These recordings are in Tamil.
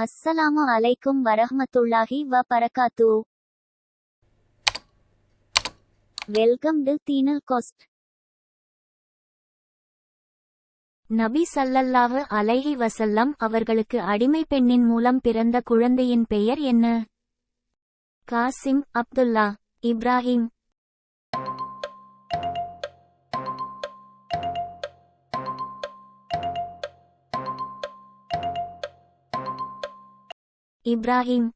அஸ்ஸலாமு அலைக்கும் வரஹ்மத்துல்லாஹி வ பரகாத்து. வெல்கம் டு தீனல் கோஸ்ட். நபி ஸல்லல்லாஹு அலைஹி வஸல்லம் அவர்களுக்கு அடிமை பெண்ணின் மூலம் பிறந்த குழந்தையின் பெயர் என்ன? காசிம், அப்துல்லா, இப்ராஹிம். இப்ராஹிம்.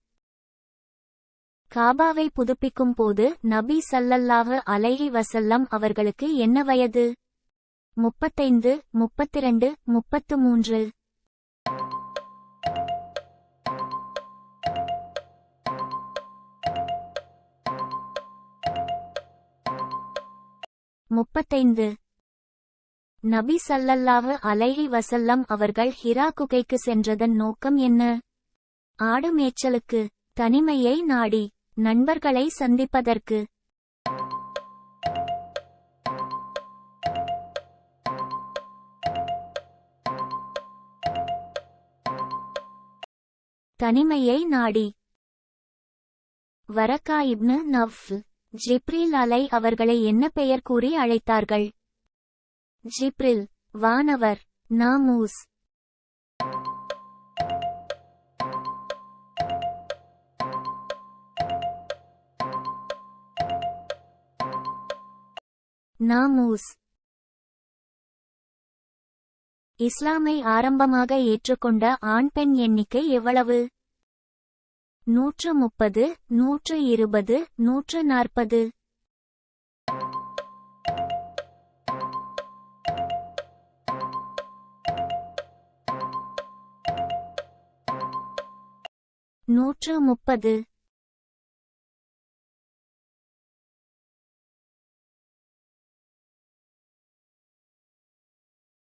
காபாவை புதுப்பிக்கும் போது நபி ஸல்லல்லாஹு அலைஹி வஸல்லம் அவர்களுக்கு என்ன வயது? 35, 32, 33. நபி ஸல்லல்லாஹு அலைஹி வஸல்லம் அவர்கள் ஹிரா குகைக்கு சென்றதன் நோக்கம் என்ன? ஆடு மேய்ச்சலுக்கு, தனிமையை நாடி, நண்பர்களை சந்திப்பதற்கு. தனிமையை நாடி. வரகா இப்னு நஃப்ல், ஜிப்ரீல் அலை அவர்களை என்ன பெயர் கூறி அழைத்தார்கள்? ஜிப்ரில், வானவர், நாமூஸ். நாமூஸ். இஸ்லாமை ஆரம்பமாக ஏற்றுக்கொண்ட ஆண் பெண் எண்ணிக்கை எவ்வளவு? 130, 120, 140. நூற்று 30.